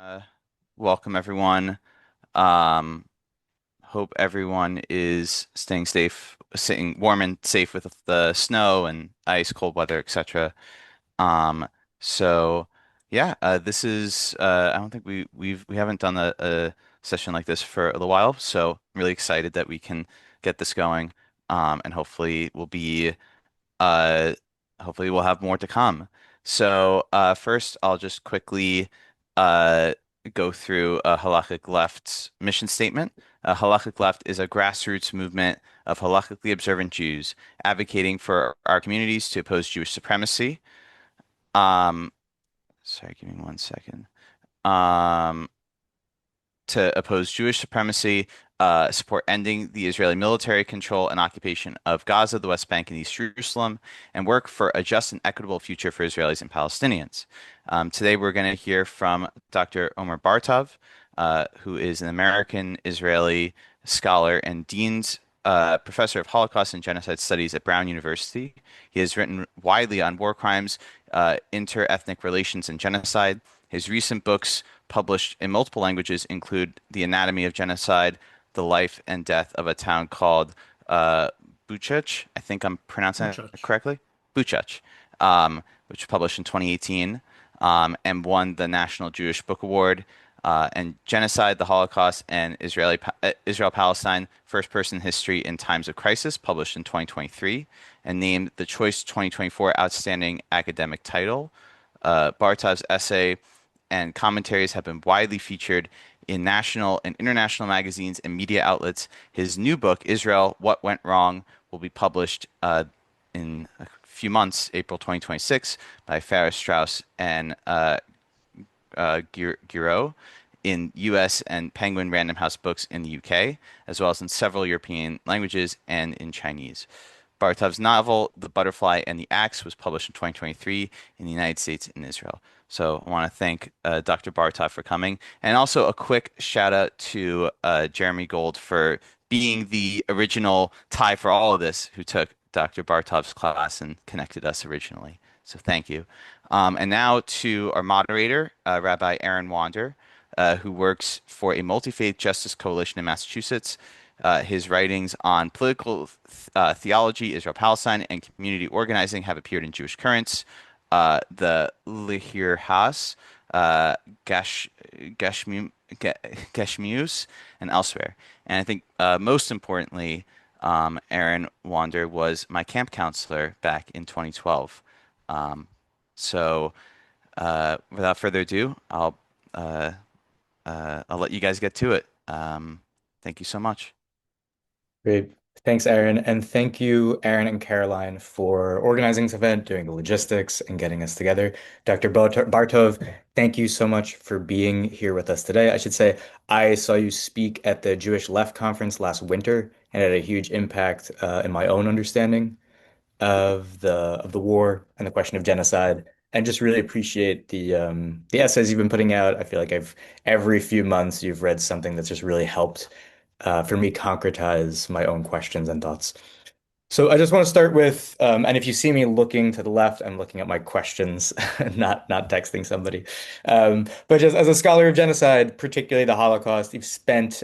Uh, Welcome everyone. Um, Hope everyone is staying safe, staying warm and safe with the snow and ice, cold weather, etc. Um, so yeah, this is I don't think we haven't done a session like this for a little while, so I'm really excited that we can get this going. And uh, hopefully we'll have more to come. So first, I'll just quickly uh, go through a Halachic Left's mission statement. Halachic Left is a grassroots movement of halachically observant Jews advocating for our communities to oppose Jewish supremacy. Um, Sorry, give me one second. Um, to oppose Jewish supremacy, support ending the Israeli military control and occupation of Gaza, the West Bank, and East Jerusalem, and work for a just and equitable future for Israelis and Palestinians. Today, we're going to hear from Dr. Omer Bartov, who is an American Israeli scholar and Dean's professor of Holocaust and Genocide Studies at Brown University. He has written widely on war crimes, inter-ethnic relations, and genocide. His recent books, published in multiple languages, include The Anatomy of Genocide, The Life and Death of a Town Called uh, Buchach. I think I'm pronouncing it Church. correctly. Buchach, which was published in 2018 and won the National Jewish Book Award. And Genocide, the Holocaust, and Israel-Palestine, First-Person History in Times of Crisis, published in 2023, and named the Choice 2024 Outstanding Academic Title. Bartov's essay and commentaries have been widely featured in national and international magazines and media outlets. His new book, Israel: What Went Wrong, will be published in a few months, April 2026, by Farrar Straus and Giro in US and Penguin Random House Books in the UK, as well as in several European languages and in Chinese. Bartov's novel, The Butterfly and the Axe, was published in 2023 in the United States and Israel. So I want to thank Dr. Bartov for coming. And also a quick shout out to Jeremy Gold for being the original tie for all of this, who took Dr. Bartov's class and connected us originally. So thank you. And now to our moderator, Rabbi Aaron Wander, who works for a multi-faith justice coalition in Massachusetts. His writings on political theology, Israel-Palestine, and community organizing have appeared in Jewish Currents, the Lihir Has, Gash, Gashmu, Gashmius, and elsewhere. And I think most importantly, Aaron Wander was my camp counselor back in 2012. Um, so without further ado, uh, I'll let you guys get to it. Thank you so much. Great. Thanks, Aaron. And thank you, Aaron and Caroline, for organizing this event, doing the logistics, and getting us together. Dr. Bartov, thank you so much for being here with us today. I should say, I saw you speak at the Jewish Left Conference last winter and had a huge impact in my own understanding of the war and the question of genocide. And just really appreciate the essays you've been putting out. I feel like I've every few months you've read something that's just really helped for me concretize my own questions and thoughts. So I just want to start with, and if you see me looking to the left, I'm looking at my questions, not texting somebody. But just as a scholar of genocide, particularly the Holocaust, you've spent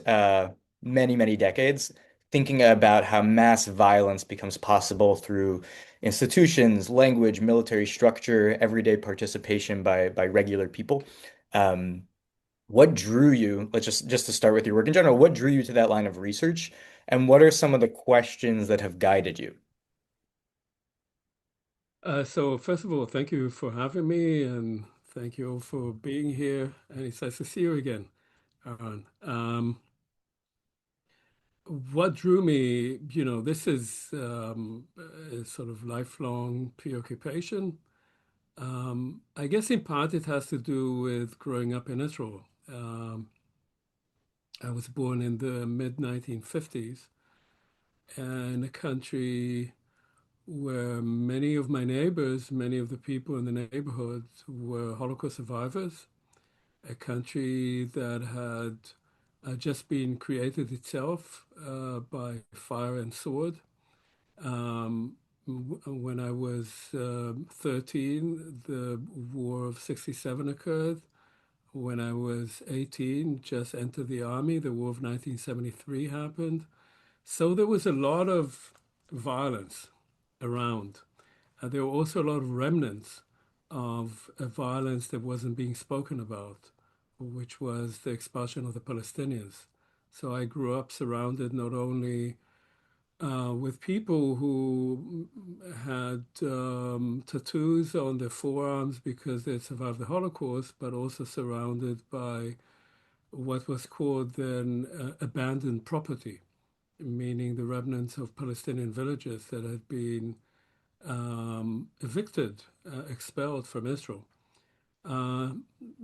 many decades thinking about how mass violence becomes possible through institutions, language, military structure, everyday participation by regular people. Um, what drew you, let's just to start with your work in general, what drew you to that line of research, and what are some of the questions that have guided you? So first of all, thank you for having me, and thank you all for being here. And it's nice to see you again, Aaron. What drew me, this is a sort of lifelong preoccupation. I guess in part it has to do with growing up in Israel. I was born in the mid 1950s in a country where many of my neighbors, many of the people in the neighborhood were Holocaust survivors, a country that had just been created itself by fire and sword. When I was 13, the War of 67 occurred. When I was 18, just entered the army. The War of 1973 happened. So there was a lot of violence around. There were also a lot of remnants of violence that wasn't being spoken about, which was the expulsion of the Palestinians. So I grew up surrounded not only with people who had tattoos on their forearms because they survived the Holocaust, but also surrounded by what was called then abandoned property, meaning the remnants of Palestinian villages that had been evicted, expelled from Israel. Uh,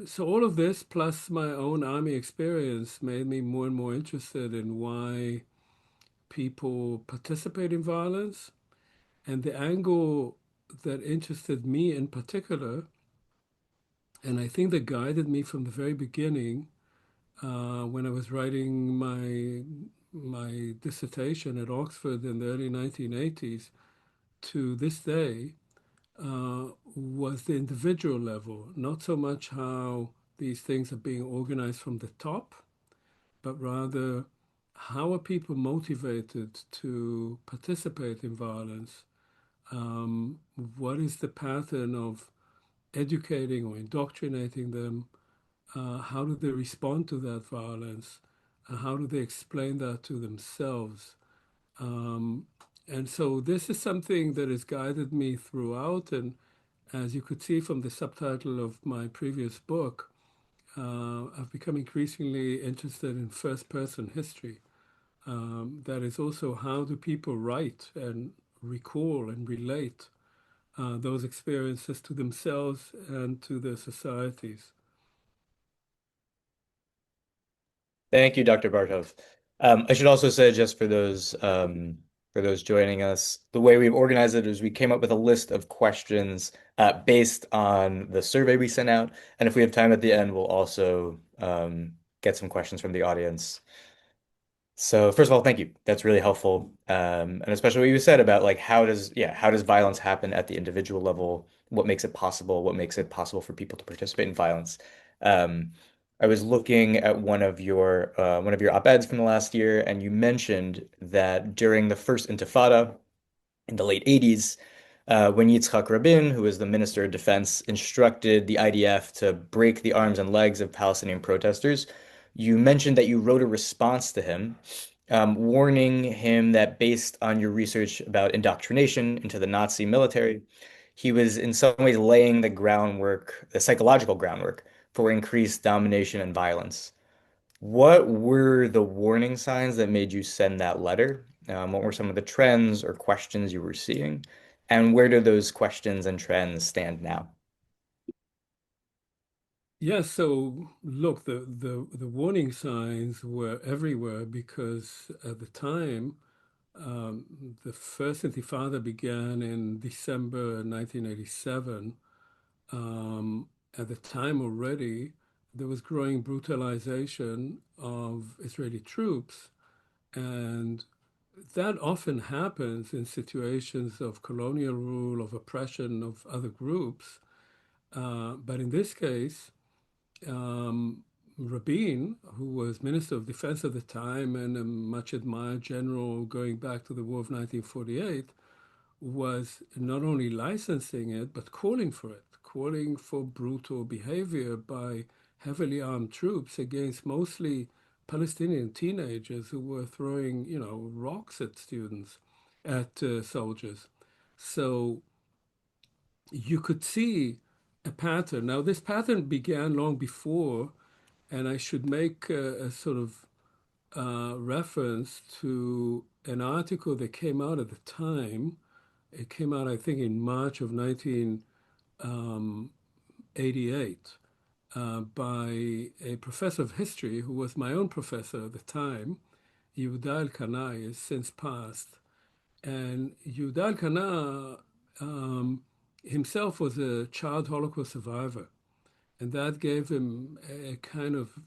so all of this, plus my own army experience, made me more and more interested in why people participate in violence. And the angle that interested me in particular, and I think that guided me from the very beginning, when I was writing my dissertation at Oxford in the early 1980s to this day, was the individual level, not so much how these things are being organized from the top, but rather how are people motivated to participate in violence? What is the pattern of educating or indoctrinating them? How do they respond to that violence? How do they explain that to themselves? Um, and so this is something that has guided me throughout. And as you could see from the subtitle of my previous book, I've become increasingly interested in first person history. That is also how do people write and recall and relate those experiences to themselves and to their societies. Thank you, Dr. Bartov. I should also say, just for those joining us, the way we've organized it is we came up with a list of questions based on the survey we sent out, and if we have time at the end, we'll also get some questions from the audience. So first of all, thank you. That's really helpful. And especially what you said about like how does violence happen at the individual level? What makes it possible? What makes it possible for people to participate in violence? Um, I was looking at one of your op-eds from the last year, and you mentioned that during the first Intifada in the late 80s, when Yitzhak Rabin, who was the Minister of Defense, instructed the IDF to break the arms and legs of Palestinian protesters, you mentioned that you wrote a response to him, warning him that based on your research about indoctrination into the Nazi military, he was in some ways laying the groundwork, the psychological groundwork for increased domination and violence. What were the warning signs that made you send that letter? What were some of the trends or questions you were seeing? And where do those questions and trends stand now? Yeah, so look, the warning signs were everywhere because at the time, the first Intifada began in December 1987. At the time already, there was growing brutalization of Israeli troops, and that often happens in situations of colonial rule, of oppression of other groups. But in this case, um, Rabin, who was Minister of Defense at the time and a much admired general going back to the War of 1948, was not only licensing it, but calling for it, calling for brutal behavior by heavily armed troops against mostly Palestinian teenagers who were throwing, rocks at students, at soldiers. So you could see a pattern. Now, this pattern began long before, and I should make a sort of reference to an article that came out at the time. It came out, I think, in March of 1988 by a professor of history who was my own professor at the time. Yehuda El-Kanai has since passed. And Yehuda El-Kanai himself was a child Holocaust survivor. And that gave him a kind of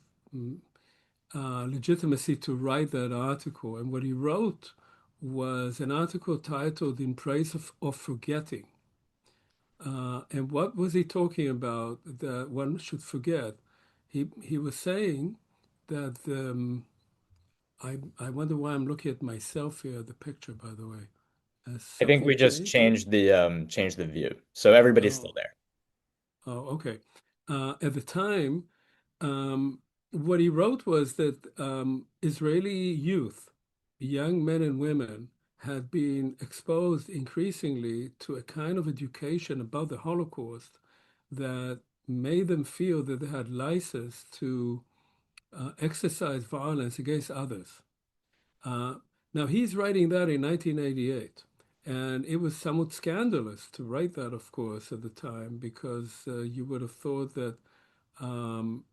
legitimacy to write that article. And what he wrote was an article titled In Praise of Forgetting. And what was he talking about that one should forget? he was saying that I wonder why I'm looking at myself here, the picture, by the way. Has I think we something just changed here? changed the view. So everybody's still Oh, there. oh, okay. At the time, um, what he wrote was that Israeli youth, young men and women, had been exposed increasingly to a kind of education about the Holocaust that made them feel that they had license to exercise violence against others. Uh, Now, he's writing that in 1988, and it was somewhat scandalous to write that, of course, at the time, because you would have thought that um,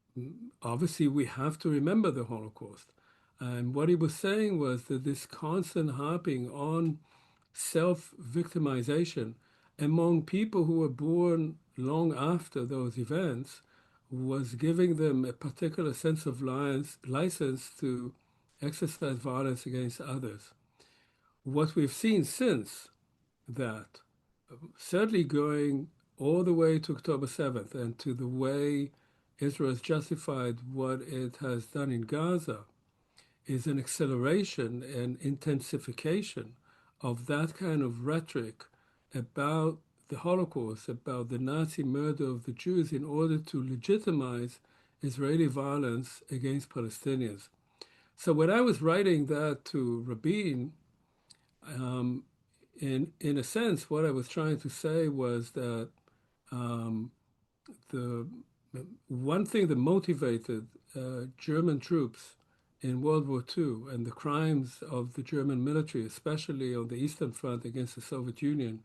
obviously we have to remember the Holocaust. And what he was saying was that this constant harping on self-victimization among people who were born long after those events was giving them a particular sense of license to exercise violence against others. What we've seen since that, certainly going all the way to October 7th and to the way Israel has justified what it has done in Gaza, is an acceleration and intensification of that kind of rhetoric about the Holocaust, about the Nazi murder of the Jews in order to legitimize Israeli violence against Palestinians. So when I was writing that to Rabin, um, in a sense, what I was trying to say was that um, the one thing that motivated German troops in World War II and the crimes of the German military, especially on the Eastern Front against the Soviet Union,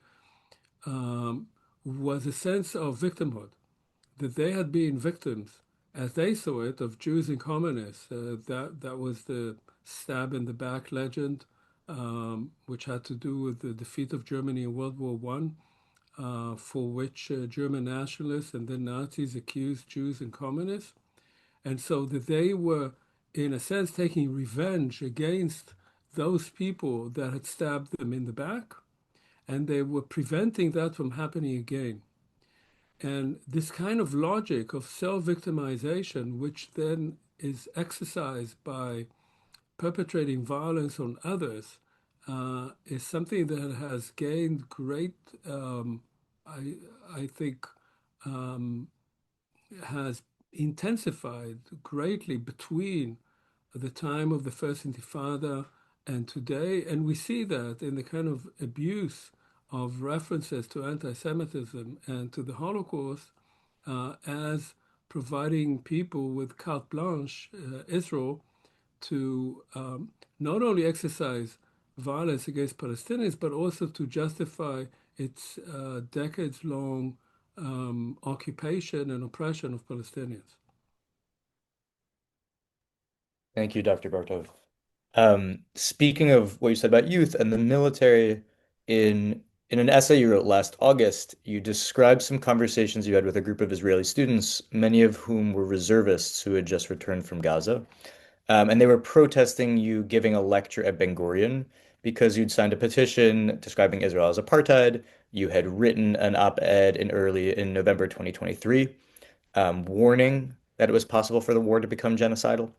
um, was a sense of victimhood, that they had been victims, as they saw it, of Jews and communists. That was the stab in the back legend, which had to do with the defeat of Germany in World War One, for which German nationalists and then Nazis accused Jews and communists. And so that they were, in a sense, taking revenge against those people that had stabbed them in the back, and they were preventing that from happening again. And this kind of logic of self-victimization, which then is exercised by perpetrating violence on others, is something that has gained great, I, I think, um, has intensified greatly between the time of the First Intifada and today. And we see that in the kind of abuse of references to anti Semitism and to the Holocaust as providing people with carte blanche, Israel, to not only exercise violence against Palestinians, but also to justify its decades long occupation and oppression of Palestinians. Thank you, Dr. Bartov. Speaking of what you said about youth and the military, in an essay you wrote last August, you described some conversations you had with a group of Israeli students, many of whom were reservists who had just returned from Gaza. And they were protesting you giving a lecture at Ben Gurion because you'd signed a petition describing Israel as apartheid. You had written an op-ed in November 2023, warning that it was possible for the war to become genocidal.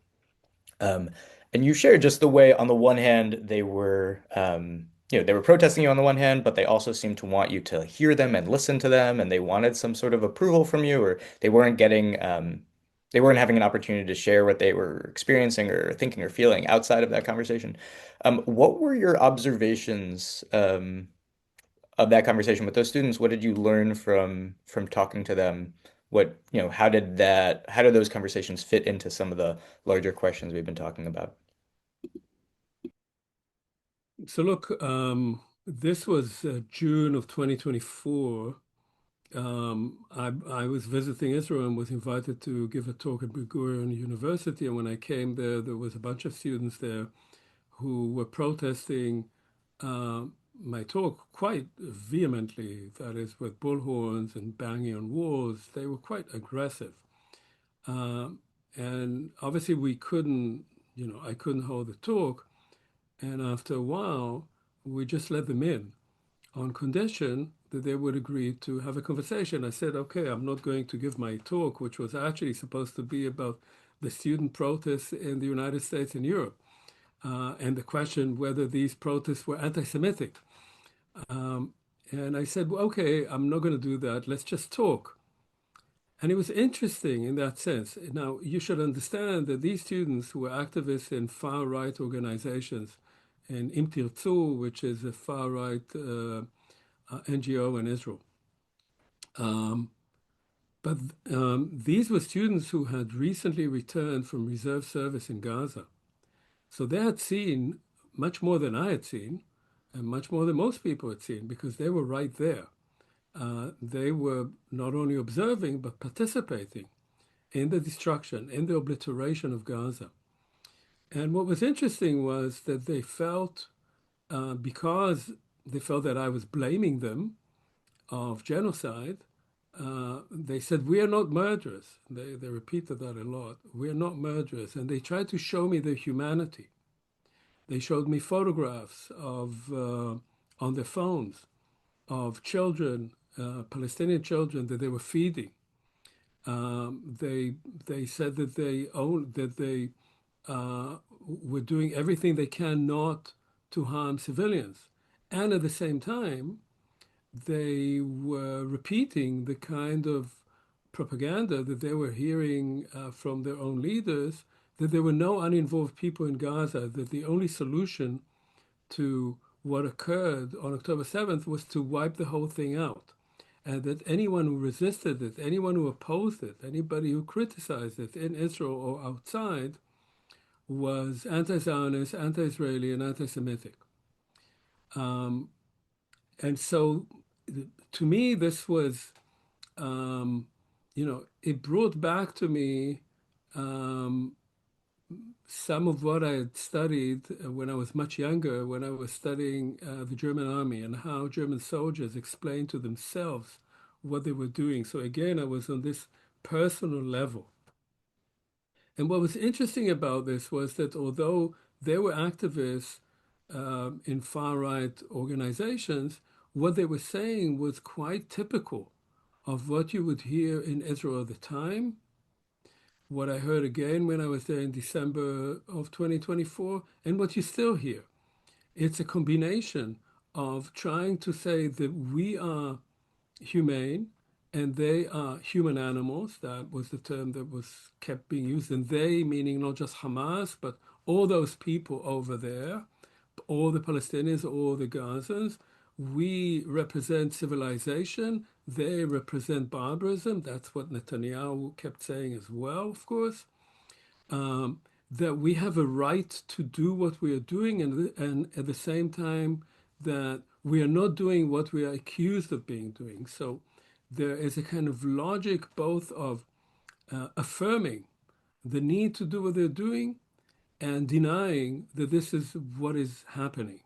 Um, and you shared just the way, on the one hand, they were protesting you on the one hand, but they also seemed to want you to hear them and listen to them, and they wanted some sort of approval from you, or they weren't having an opportunity to share what they were experiencing or thinking or feeling outside of that conversation. What were your observations, of that conversation with those students? What did you learn from talking to them? How did those conversations fit into some of the larger questions we've been talking about? So, look, this was June of 2024. I was visiting Israel and was invited to give a talk at Ben Gurion University. And when I came there, there was a bunch of students there who were protesting uh, my talk quite vehemently, that is, with bullhorns and banging on walls. They were quite aggressive. Um, and obviously, I couldn't hold the talk. And after a while, we just let them in on condition that they would agree to have a conversation. I said, okay, I'm not going to give my talk, which was actually supposed to be about the student protests in the United States and Europe, and the question whether these protests were anti-Semitic. Um, and I said, well, okay, I'm not going to do that. Let's just talk. And it was interesting in that sense. Now, you should understand that these students were activists in far-right organizations, in Im Tirtzu, which is a far-right NGO in Israel. Um, but these were students who had recently returned from reserve service in Gaza. So they had seen much more than I had seen, and much more than most people had seen, because they were right there. They were not only observing, but participating in the destruction, in the obliteration of Gaza. And what was interesting was that they felt, because they felt that I was blaming them of genocide, they said, we are not murderers. They repeated that a lot. We are not murderers. And they tried to show me their humanity. They showed me photographs of, on their phones, of children, Palestinian children that they were feeding. They said that they were doing everything they can not to harm civilians, and at the same time, they were repeating the kind of propaganda that they were hearing from their own leaders, that there were no uninvolved people in Gaza, that the only solution to what occurred on October 7th was to wipe the whole thing out. And that anyone who resisted it, anyone who opposed it, anybody who criticized it in Israel or outside was anti-Zionist, anti-Israeli, and anti-Semitic. Um, and so to me, this was, it brought back to me um, some of what I had studied when I was much younger, when I was studying the German army and how German soldiers explained to themselves what they were doing. So again, I was on this personal level. And what was interesting about this was that although they were activists in far-right organizations, what they were saying was quite typical of what you would hear in Israel at the time, what I heard again when I was there in December of 2024, and what you still hear. It's a combination of trying to say that we are humane and they are human animals. That was the term that was kept being used. And they, meaning not just Hamas, but all those people over there, all the Palestinians, all the Gazans. We represent civilization. They represent barbarism. That's what Netanyahu kept saying as well, of course. That we have a right to do what we are doing, and at the same time, that we are not doing what we are accused of being doing. So there is a kind of logic both of affirming the need to do what they're doing and denying that this is what is happening,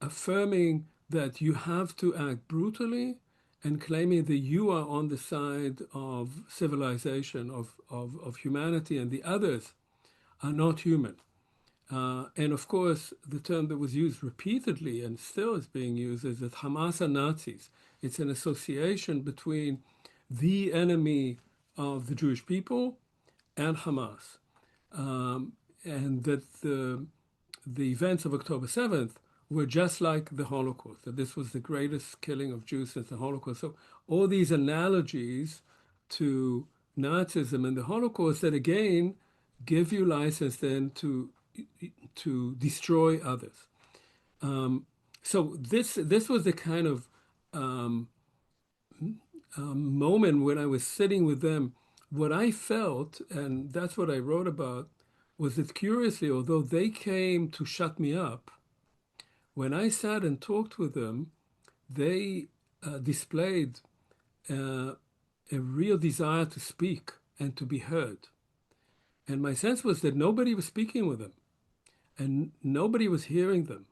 affirming that you have to act brutally and claiming that you are on the side of civilization, of humanity, and the others are not human. And of course, the term that was used repeatedly and still is being used is that Hamas are Nazis. It's an association between the enemy of the Jewish people and Hamas. And that the events of October 7th were just like the Holocaust, that this was the greatest killing of Jews since the Holocaust. So all these analogies to Nazism and the Holocaust that again give you license then to destroy others. So this was the kind of moment when I was sitting with them. What I felt, and that's what I wrote about, was that curiously, although they came to shut me up, when I sat and talked with them, they displayed a real desire to speak and to be heard. And my sense was that nobody was speaking with them and nobody was hearing them.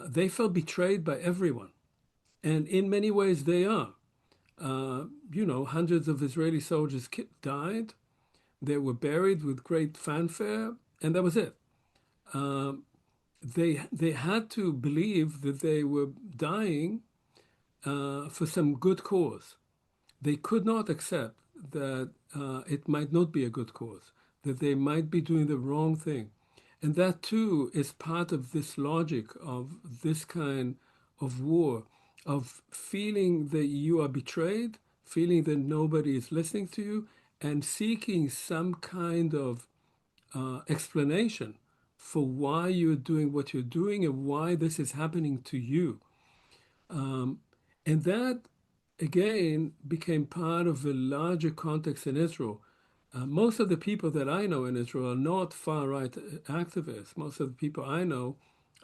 They felt betrayed by everyone. And in many ways, they are. Hundreds of Israeli soldiers died. They were buried with great fanfare, and that was it. They had to believe that they were dying for some good cause. They could not accept that it might not be a good cause, that they might be doing the wrong thing. And that too is part of this logic of this kind of war, of feeling that you are betrayed, feeling that nobody is listening to you, and seeking some kind of explanation for why you're doing what you're doing and why this is happening to you. Um, and that, again, became part of a larger context in Israel. Most of the people that I know in Israel are not far right activists. Most of the people I know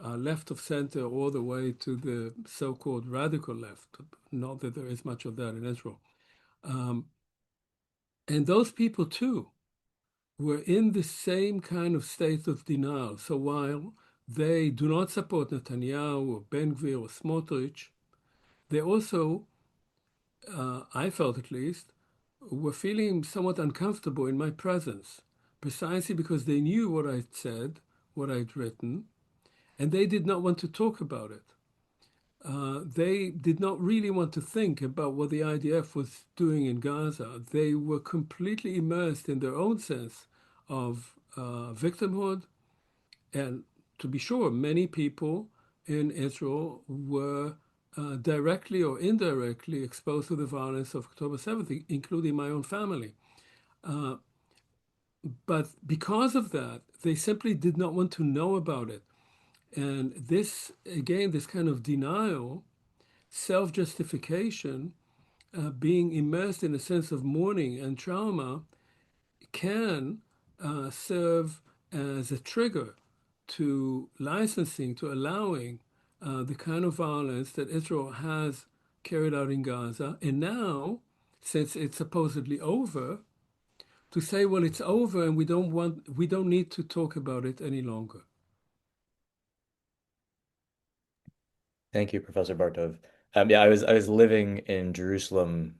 are left of center all the way to the so called radical left. Not that there is much of that in Israel. Um, and those people, too, were in the same kind of state of denial. So while they do not support Netanyahu or Ben Gvir or Smotrich, they also, I felt at least, were feeling somewhat uncomfortable in my presence, precisely because they knew what I'd said, what I'd written, and they did not want to talk about it. They did not really want to think about what the IDF was doing in Gaza. They were completely immersed in their own sense of victimhood. And to be sure, many people in Israel were directly or indirectly exposed to the violence of October 7th, including my own family. Uh, but because of that, they simply did not want to know about it. And this, again, this kind of denial, self justification, being immersed in a sense of mourning and trauma can serve as a trigger to licensing, to allowing the kind of violence that Israel has carried out in Gaza. And now, since it's supposedly over, to say, well, it's over and we don't need to talk about it any longer. Thank you, Professor Bartov. Yeah, I was living in Jerusalem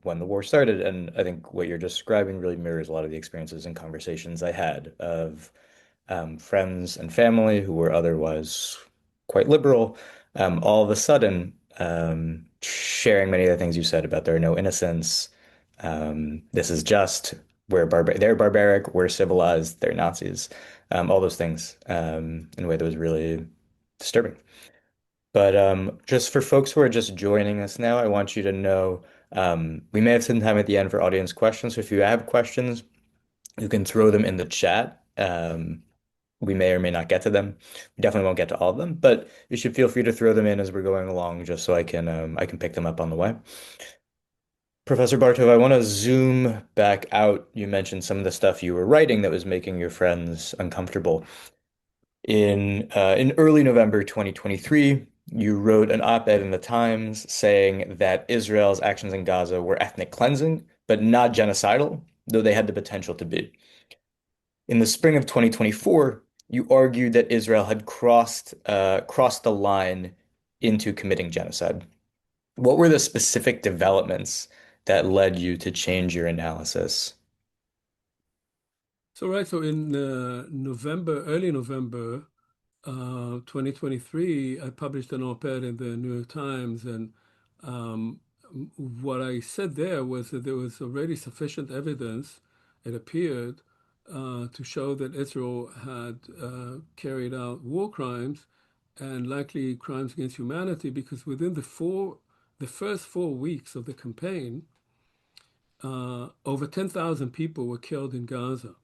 when the war started, and I think what you're describing really mirrors a lot of the experiences and conversations I had of friends and family who were otherwise quite liberal, all of a sudden sharing many of the things you said about there are no innocents. This is just they're barbaric, we're civilized, they're Nazis, all those things in a way that was really disturbing. But just for folks who are just joining us now, I want you to know we may have some time at the end for audience questions. So if you have questions, you can throw them in the chat. We may or may not get to them. We definitely won't get to all of them, but you should feel free to throw them in as we're going along, just so I can pick them up on the way. Professor Bartov, I want to zoom back out. You mentioned some of the stuff you were writing that was making your friends uncomfortable. In early November 2023, you wrote an op-ed in the Times saying that Israel's actions in Gaza were ethnic cleansing, but not genocidal, though they had the potential to be. In the spring of 2024, you argued that Israel had crossed the line into committing genocide. What were the specific developments that led you to change your analysis? So, right, so in early November 2023, I published an op-ed in the New York Times, and um, what I said there was that there was already sufficient evidence, it appeared, to show that Israel had carried out war crimes and likely crimes against humanity, because within the first 4 weeks of the campaign, over 10,000 people were killed in Gaza,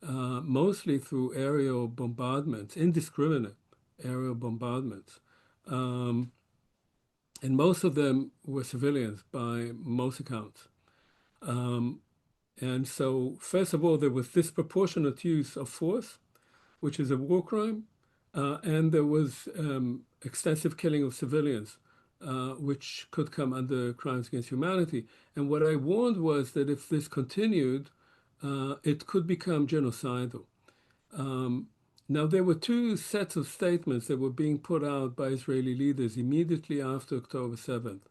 mostly through aerial bombardments, indiscriminate aerial bombardments. Um, and most of them were civilians by most accounts. Um, and so, first of all, there was disproportionate use of force, which is a war crime, and there was extensive killing of civilians, which could come under crimes against humanity. And what I warned was that if this continued, it could become genocidal. Um, Now, there were two sets of statements that were being put out by Israeli leaders immediately after October 7th.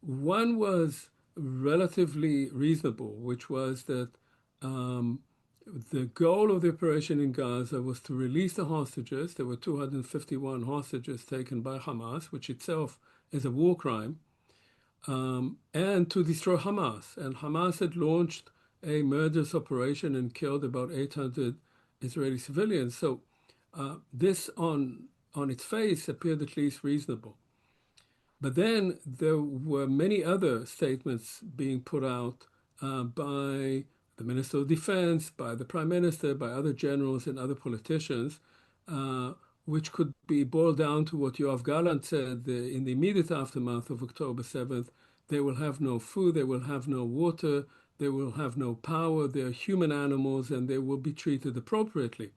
One was relatively reasonable, which was that um, the goal of the operation in Gaza was to release the hostages. There were 251 hostages taken by Hamas, which itself as a war crime, and to destroy Hamas. And Hamas had launched a murderous operation and killed about 800 Israeli civilians. So this on its face appeared at least reasonable. But then there were many other statements being put out by the Minister of Defense, by the Prime Minister, by other generals and other politicians, uh, which could be boiled down to what Yoav Gallant said in the immediate aftermath of October 7th. They will have no food, they will have no water, they will have no power, they're human animals, and they will be treated appropriately,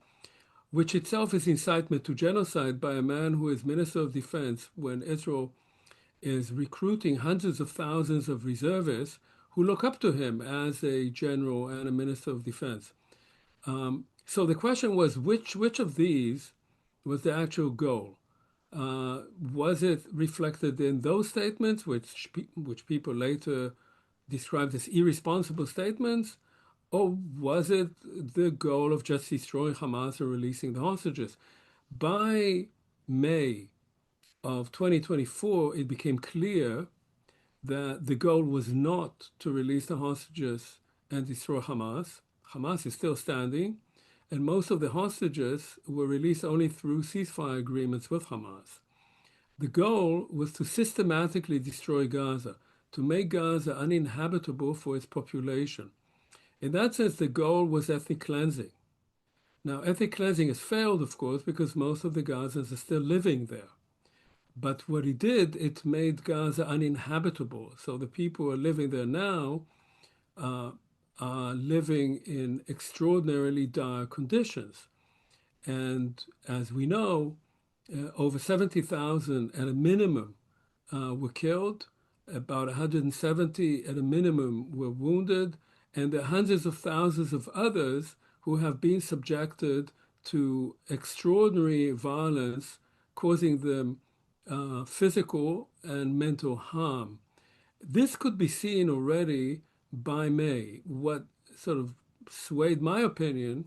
which itself is incitement to genocide by a man who is Minister of Defense when Israel is recruiting hundreds of thousands of reservists who look up to him as a general and a minister of defense. So the question was, which of these was the actual goal? Was it reflected in those statements, which people later described as irresponsible statements, or was it the goal of just destroying Hamas or releasing the hostages? By May of 2024, it became clear that the goal was not to release the hostages and destroy Hamas. Hamas is still standing, and most of the hostages were released only through ceasefire agreements with Hamas. The goal was to systematically destroy Gaza, to make Gaza uninhabitable for its population. In that sense, the goal was ethnic cleansing. Now, ethnic cleansing has failed, of course, because most of the Gazans are still living there. But what it did, it made Gaza uninhabitable. So the people who are living there now uh, are living in extraordinarily dire conditions. And as we know, over 70,000 at a minimum were killed, about 170 at a minimum were wounded, and there are hundreds of thousands of others who have been subjected to extraordinary violence, causing them physical and mental harm. This could be seen already by May. What sort of swayed my opinion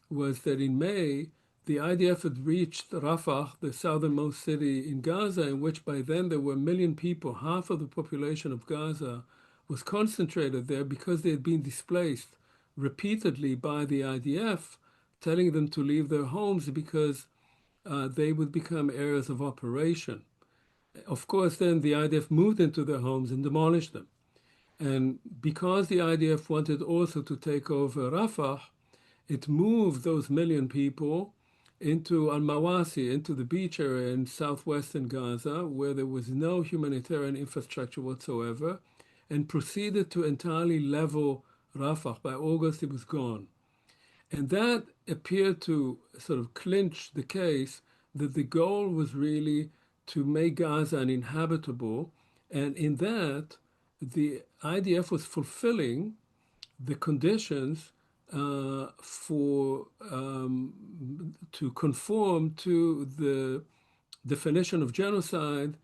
was that in May, the IDF had reached Rafah, the southernmost city in Gaza, in which by then there were a million people, half of the population of Gaza was concentrated there because they had been displaced repeatedly by the IDF, telling them to leave their homes because they would become areas of operation. Of course, then the IDF moved into their homes and demolished them. And because the IDF wanted also to take over Rafah, it moved those million people into Al Mawasi, into the beach area in southwestern Gaza, where there was no humanitarian infrastructure whatsoever, and proceeded to entirely level Rafah. By August, it was gone. And that appeared to sort of clinch the case that the goal was really to make Gaza uninhabitable. And in that, the IDF was fulfilling the conditions for to conform to the definition of genocide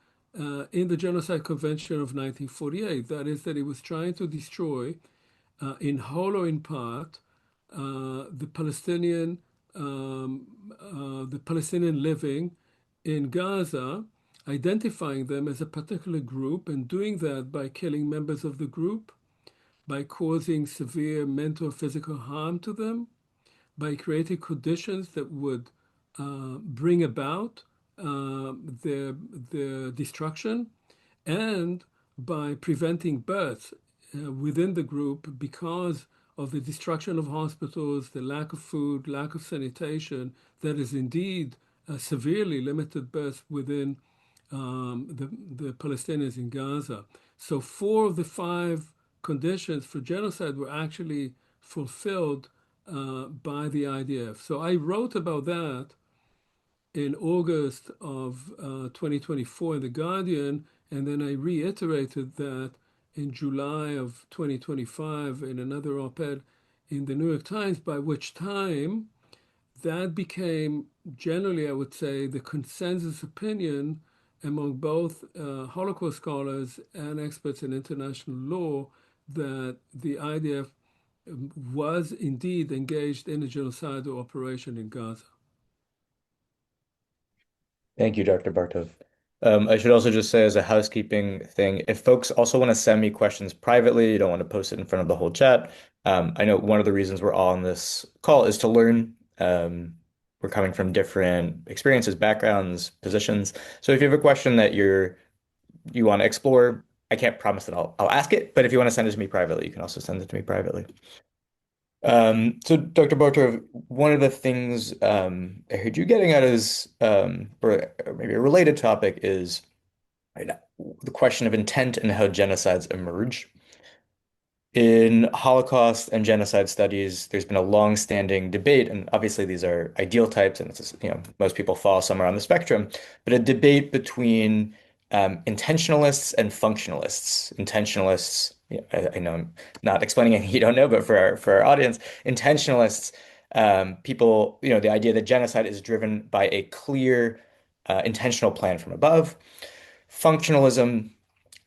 in the Genocide Convention of 1948. That is, that it was trying to destroy, in whole or in part, the Palestinian living in Gaza, identifying them as a particular group, and doing that by killing members of the group, by causing severe mental or physical harm to them, by creating conditions that would bring about their destruction, and by preventing births within the group because of the destruction of hospitals, the lack of food, lack of sanitation, that is indeed severely limited births within the Palestinians in Gaza. So 4 of the 5 conditions for genocide were actually fulfilled by the IDF. So I wrote about that in August of 2024 in The Guardian, and then I reiterated that in July of 2025 in another op-ed in the New York Times, by which time that became generally, I would say, the consensus opinion among both Holocaust scholars and experts in international law that the IDF was indeed engaged in a genocidal operation in Gaza. Thank you, Dr. Bartov. I should also just say as a housekeeping thing, if folks also want to send me questions privately, you don't want to post it in front of the whole chat. I know one of the reasons we're all on this call is to learn. We're coming from different experiences, backgrounds, positions. So if you have a question that you want to explore, I can't promise that I'll ask it, but if you want to send it to me privately, you can also send it to me privately. So Dr. Bartov, one of the things I heard you getting at is, or maybe a related topic is right, the question of intent and how genocides emerge. In Holocaust and genocide studies, there's been a long-standing debate, and obviously these are ideal types, and most people fall somewhere on the spectrum, but a debate between intentionalists and functionalists. Intentionalists, I know I'm not explaining anything you don't know, but for our audience, intentionalists, people, the idea that genocide is driven by a clear, intentional plan from above. Functionalism,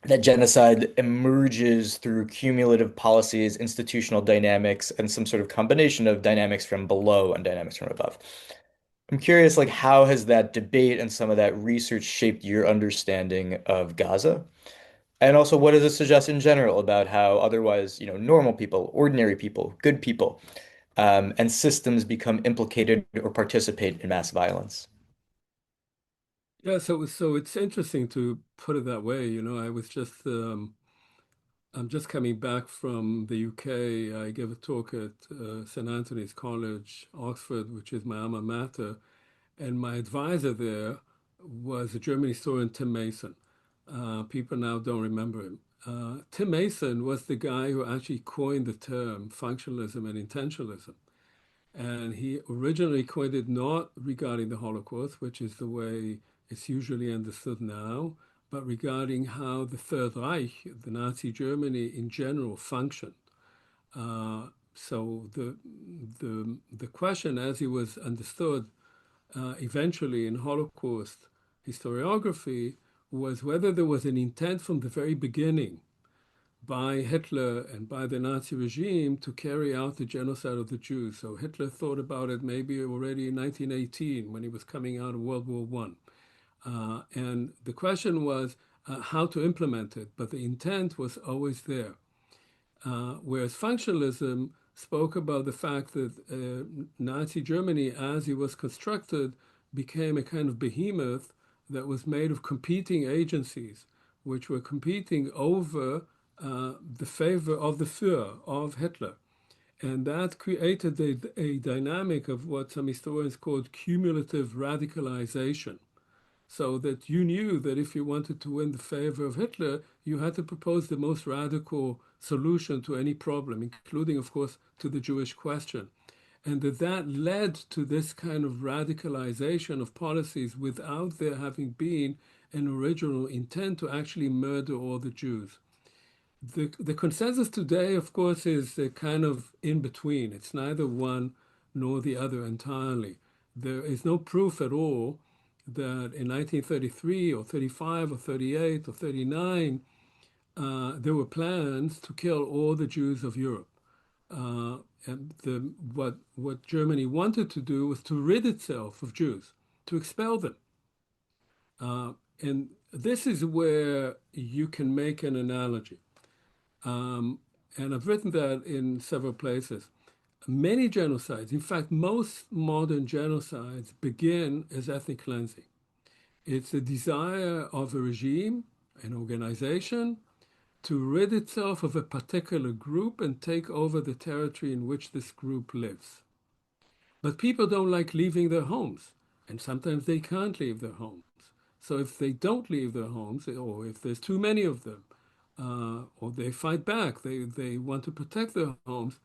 that genocide emerges through cumulative policies, institutional dynamics, and some sort of combination of dynamics from below and dynamics from above. I'm curious, like, how has that debate and some of that research shaped your understanding of Gaza? And also, what does it suggest in general about how otherwise, normal people, ordinary people, good people, and systems become implicated or participate in mass violence? Yeah, so it's interesting to put it that way. I'm just coming back from the UK. I gave a talk at St. Anthony's College, Oxford, which is my alma mater, and my advisor there was a German historian, Tim Mason. People now don't remember him. Tim Mason was the guy who actually coined the term functionalism and intentionalism. And he originally coined it not regarding the Holocaust, which is the way it's usually understood now, but regarding how the Third Reich, the Nazi Germany in general, functioned. So the question, as it was understood eventually in Holocaust historiography, was whether there was an intent from the very beginning by Hitler and by the Nazi regime to carry out the genocide of the Jews. So Hitler thought about it maybe already in 1918 when he was coming out of World War One. And the question was how to implement it, but the intent was always there. Whereas functionalism spoke about the fact that Nazi Germany, as it was constructed, became a kind of behemoth that was made of competing agencies, which were competing over the favor of the Führer, of Hitler. And that created a dynamic of what some historians called cumulative radicalization. So that you knew that if you wanted to win the favor of Hitler, you had to propose the most radical solution to any problem, including, of course, to the Jewish question. And that led to this kind of radicalization of policies without there having been an original intent to actually murder all the Jews. The consensus today, of course, is kind of in between. It's neither one nor the other entirely. There is no proof at all that in 1933 or 35 or 38 or 39, there were plans to kill all the Jews of Europe. And what Germany wanted to do was to rid itself of Jews, to expel them. And this is where you can make an analogy. Um, and I've written that in several places. Many genocides, in fact, most modern genocides begin as ethnic cleansing. It's a desire of a regime, an organization, to rid itself of a particular group and take over the territory in which this group lives. But people don't like leaving their homes, and sometimes they can't leave their homes. So if they don't leave their homes, or if there's too many of them, or they fight back, they want to protect their homes,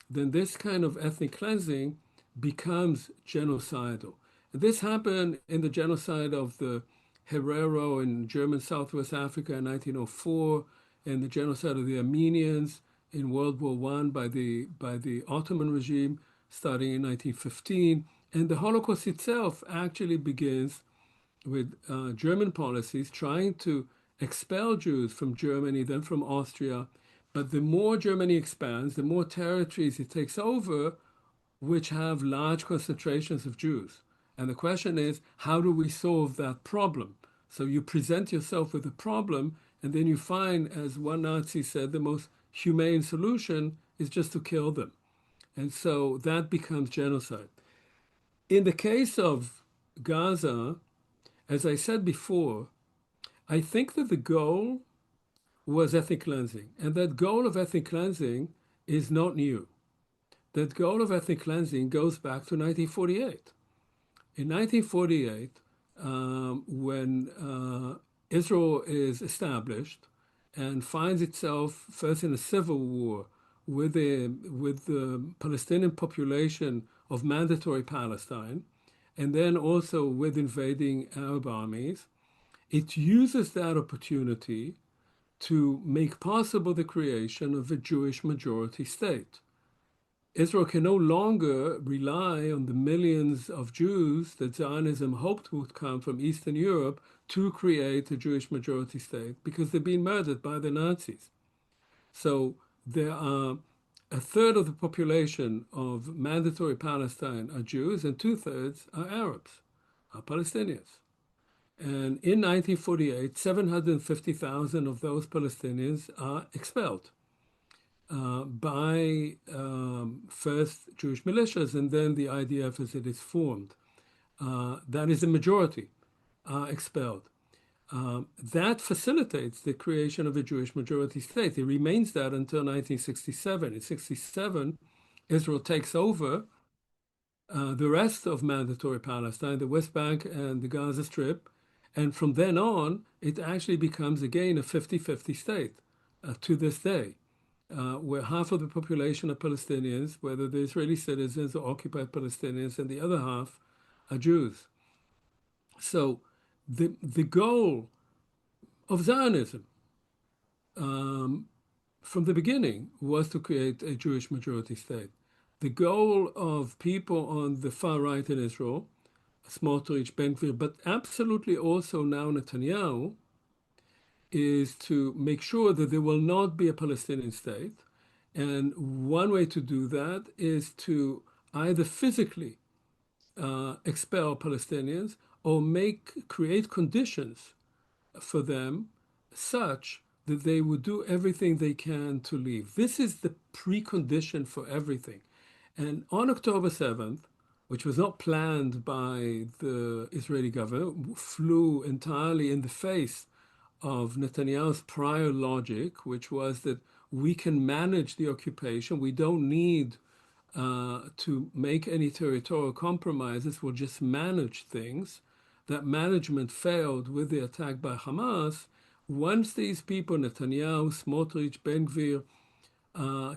then this kind of ethnic cleansing becomes genocidal. This happened in the genocide of the Herero in German Southwest Africa in 1904, and the genocide of the Armenians in World War One by the Ottoman regime starting in 1915. And the Holocaust itself actually begins with German policies trying to expel Jews from Germany, then from Austria. But the more Germany expands, the more territories it takes over, which have large concentrations of Jews. And the question is, how do we solve that problem? So you present yourself with a problem, and then you find, as one Nazi said, the most humane solution is just to kill them. And so that becomes genocide. In the case of Gaza, as I said before, I think that the goal was ethnic cleansing. And that goal of ethnic cleansing is not new. That goal of ethnic cleansing goes back to 1948. In 1948, when Israel is established and finds itself first in a civil war with the Palestinian population of mandatory Palestine, and then also with invading Arab armies, it uses that opportunity to make possible the creation of a Jewish majority state. Israel can no longer rely on the millions of Jews that Zionism hoped would come from Eastern Europe to create a Jewish majority state because they've been murdered by the Nazis. So there are a third of the population of mandatory Palestine are Jews and two-thirds are Arabs, are Palestinians. And in 1948, 750,000 of those Palestinians are expelled by first Jewish militias and then the IDF as it is formed. That is the majority expelled. That facilitates the creation of a Jewish majority state. It remains that until 1967. In 67, Israel takes over the rest of mandatory Palestine, the West Bank and the Gaza Strip. And from then on, it actually becomes again a 50-50 state to this day, where half of the population are Palestinians, whether they're Israeli citizens or occupied Palestinians, and the other half are Jews. So the goal of Zionism from the beginning was to create a Jewish majority state. The goal of people on the far right in Israel, Smotrich, Ben-Gvir, but absolutely also now Netanyahu, is to make sure that there will not be a Palestinian state. And one way to do that is to either physically expel Palestinians or create conditions for them such that they would do everything they can to leave. This is the precondition for everything. And on October 7th, which was not planned by the Israeli government, flew entirely in the face of Netanyahu's prior logic, which was that we can manage the occupation. We don't need to make any territorial compromises. We'll just manage things. That management failed with the attack by Hamas. Once these people, Netanyahu, Smotrich, Ben-Gvir,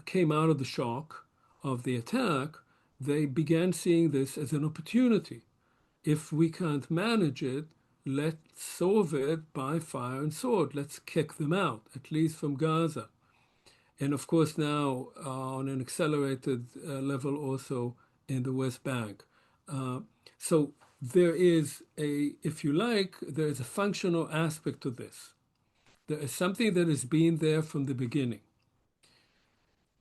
came out of the shock of the attack, they began seeing this as an opportunity. If we can't manage it, let's solve it by fire and sword. Let's kick them out, at least from Gaza. And of course, now on an accelerated level, also in the West Bank. So there is if you like, there is a functional aspect to this. There is something that has been there from the beginning.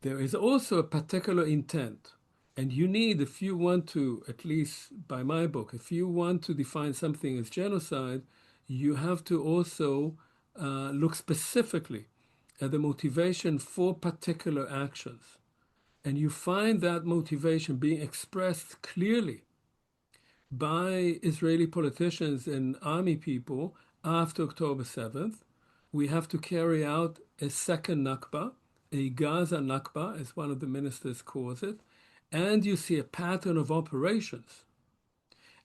There is also a particular intent. And you need, if you want to, at least by my book, if you want to define something as genocide, you have to also look specifically at the motivation for particular actions. And you find that motivation being expressed clearly by Israeli politicians and army people after October 7th. We have to carry out a second Nakba, a Gaza Nakba, as one of the ministers calls it, and you see a pattern of operations.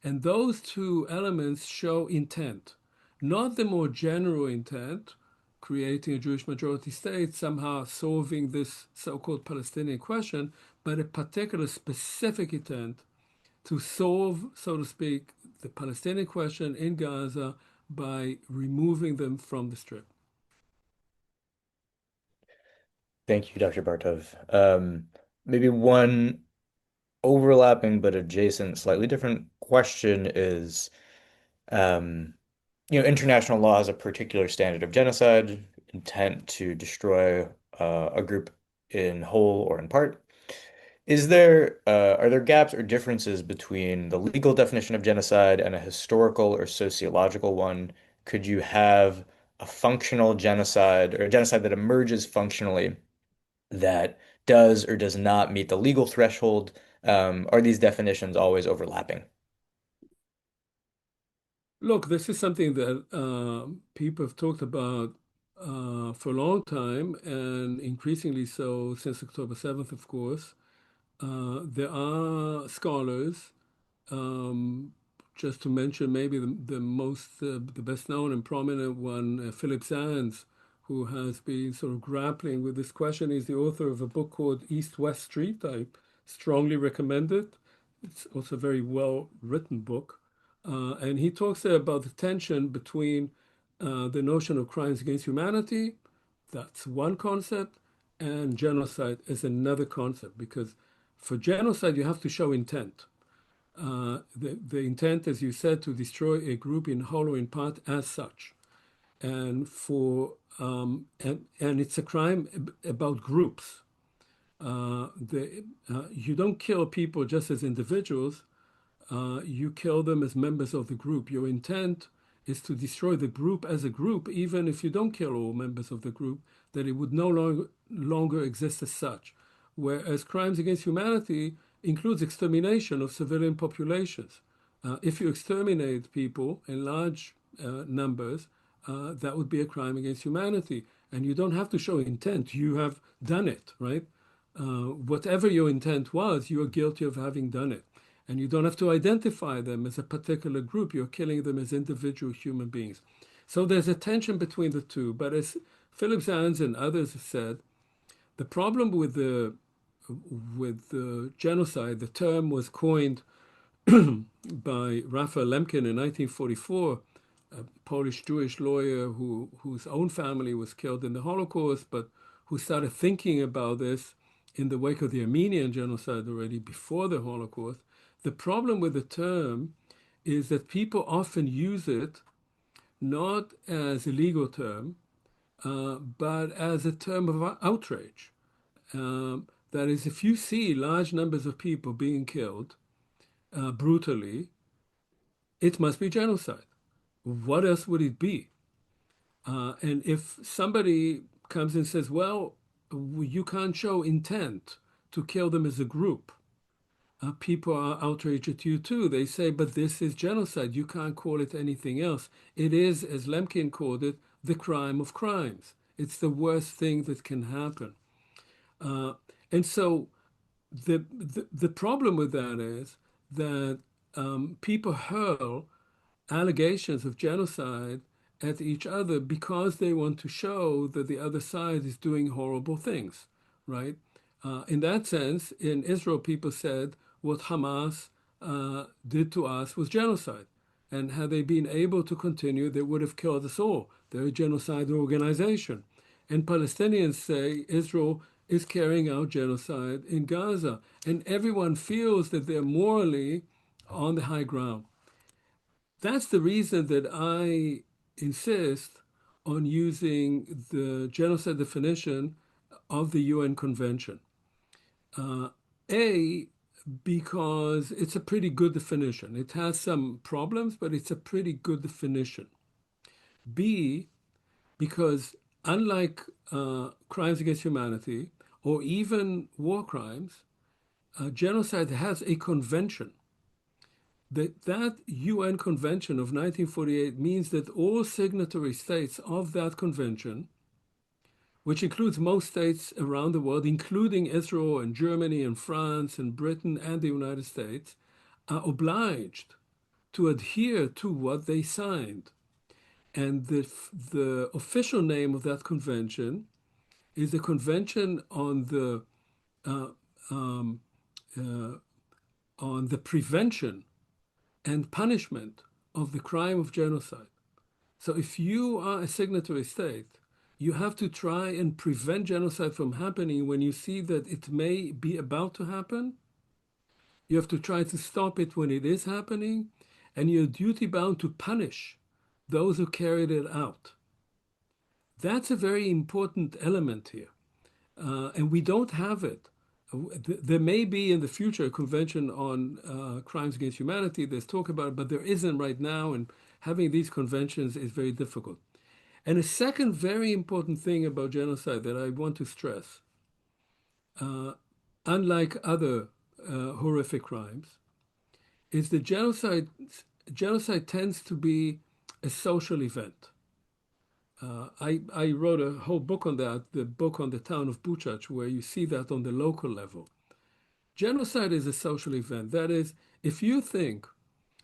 And those two elements show intent, not the more general intent, creating a Jewish majority state, somehow solving this so-called Palestinian question, but a particular specific intent to solve, so to speak, the Palestinian question in Gaza by removing them from the strip. Thank you, Dr. Bartov. Maybe one overlapping but adjacent, slightly different question is, um, international law has a particular standard of genocide, intent to destroy a group in whole or in part. Are there gaps or differences between the legal definition of genocide and a historical or sociological one? could you have a functional genocide or a genocide that emerges functionally that does or does not meet the legal threshold? Are these definitions always overlapping? Look, this is something that people have talked about for a long time, and increasingly so since October 7th, of course. There are scholars, um, just to mention maybe the best known and prominent one, Philip Sands, who has been sort of grappling with this question. He's the author of a book called East West Street. I strongly recommend it. It's also a very well written book. And he talks there about the tension between the notion of crimes against humanity, that's one concept, and genocide is another concept, because for genocide, you have to show intent. The intent, as you said, to destroy a group in whole or in part as such. And and it's a crime about groups. You don't kill people just as individuals, you kill them as members of the group. Your intent is to destroy the group as a group, even if you don't kill all members of the group, that it would no longer exist as such. Whereas crimes against humanity includes extermination of civilian populations. If you exterminate people in large numbers, that would be a crime against humanity. And you don't have to show intent. You have done it, right? Whatever your intent was, you are guilty of having done it. And you don't have to identify them as a particular group. You're killing them as individual human beings. So there's a tension between the two. But as Philip Zans and others have said, the problem with the genocide, the term was coined by Raphael Lemkin in 1944, a Polish Jewish lawyer whose own family was killed in the Holocaust, but who started thinking about this in the wake of the Armenian genocide already before the Holocaust. The problem with the term is that people often use it not as a legal term, but as a term of outrage. That is, if you see large numbers of people being killed brutally, it must be genocide. What else would it be? And if somebody comes and says, well, you can't show intent to kill them as a group, people are outraged at you too. They say, but this is genocide. You can't call it anything else. It is, as Lemkin called it, the crime of crimes. It's the worst thing that can happen. And so the problem with that is that people hurl allegations of genocide at each other because they want to show that the other side is doing horrible things, right? In that sense, in Israel, people said what Hamas did to us was genocide. And had they been able to continue, they would have killed us all. They're a genocide organization. And Palestinians say Israel is carrying out genocide in Gaza. And everyone feels that they're morally on the high ground. That's the reason that I insist on using the genocide definition of the UN Convention. A, because it's a pretty good definition. It has some problems, but it's a pretty good definition. B, because unlike crimes against humanity or even war crimes, genocide has a convention. That UN Convention of 1948 means that all signatory states of that convention, which includes most states around the world, including Israel and Germany and France and Britain and the United States, are obliged to adhere to what they signed. And the official name of that convention is the Convention uh, um, uh, on the Prevention and Punishment of the Crime of Genocide. So if you are a signatory state, you have to try and prevent genocide from happening when you see that it may be about to happen. You have to try to stop it when it is happening, and you're duty bound to punish those who carried it out. That's a very important element here. And we don't have it. There may be in the future a convention on crimes against humanity. There's talk about it, but there isn't right now. And having these conventions is very difficult. And a second very important thing about genocide that I want to stress, uh, unlike other horrific crimes, is that genocide tends to be a social event. I wrote a whole book on that, the book on the town of Buchach, where you see that on the local level. Genocide is a social event. That is, if you think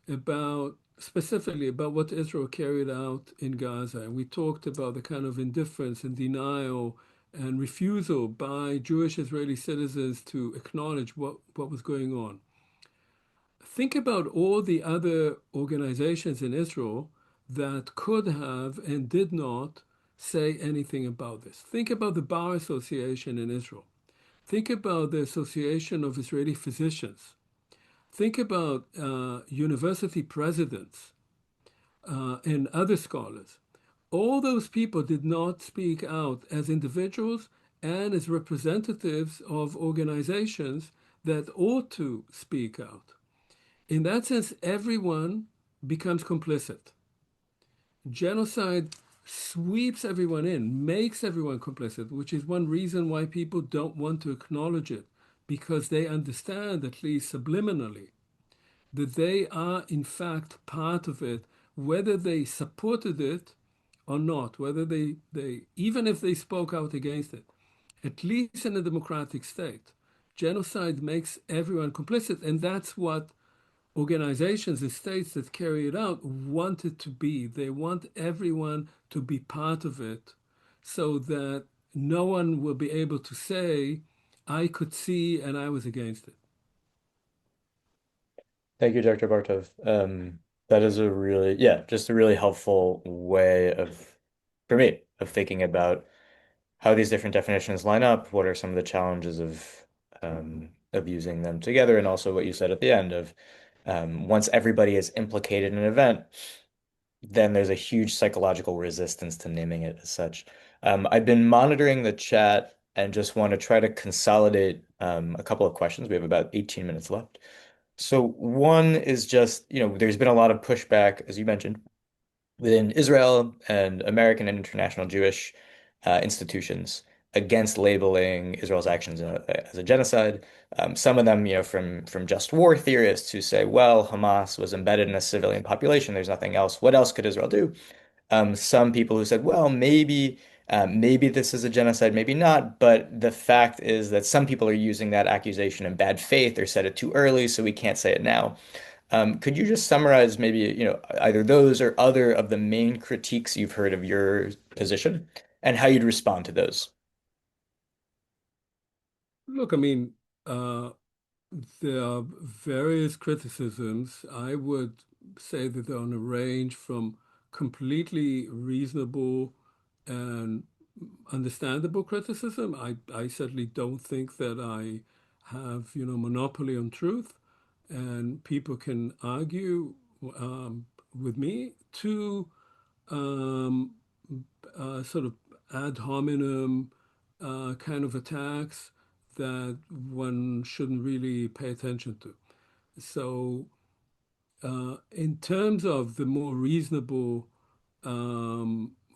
about specifically about what Israel carried out in Gaza, and we talked about the kind of indifference and denial and refusal by Jewish Israeli citizens to acknowledge what was going on. Think about all the other organizations in Israel that could have and did not say anything about this. Think about the Bar Association in Israel. Think about the Association of Israeli Physicians. Think about university presidents and other scholars. All those people did not speak out as individuals and as representatives of organizations that ought to speak out. In that sense, everyone becomes complicit. Genocide sweeps everyone in, makes everyone complicit, which is one reason why people don't want to acknowledge it, because they understand, at least subliminally, that they are in fact part of it, whether they supported it or not, whether they even if they spoke out against it, at least in a democratic state. Genocide makes everyone complicit, and that's what organizations and states that carry it out want it to be. They want everyone to be part of it so that no one will be able to say, I could see and I was against it. Thank you, Dr. Bartov. That is a really, yeah, just a really helpful way of, for me, of thinking about how these different definitions line up. What are some of the challenges of using them together, and also what you said at the end of once everybody is implicated in an event, then there's a huge psychological resistance to naming it as such. I've been monitoring the chat and just want to try to consolidate a couple of questions. We have about 18 minutes left. So one is just, there's been a lot of pushback, as you mentioned, within Israel and American and international Jewish institutions against labeling Israel's actions as a genocide. Some of them, from just war theorists who say, well, Hamas was embedded in a civilian population. There's nothing else. What else could Israel do? Some people who said, well, maybe this is a genocide, maybe not. But the fact is that some people are using that accusation in bad faith or said it too early, so we can't say it now. Could you just summarize maybe, either those or other of the main critiques you've heard of your position and how you'd respond to those? Look, I mean, uh, there are various criticisms. I would say that they're on a range from completely reasonable and understandable criticism. I certainly don't think that I have, monopoly on truth, and people can argue with me to um, sort of ad hominem kind of attacks that one shouldn't really pay attention to. So, in terms of the more reasonable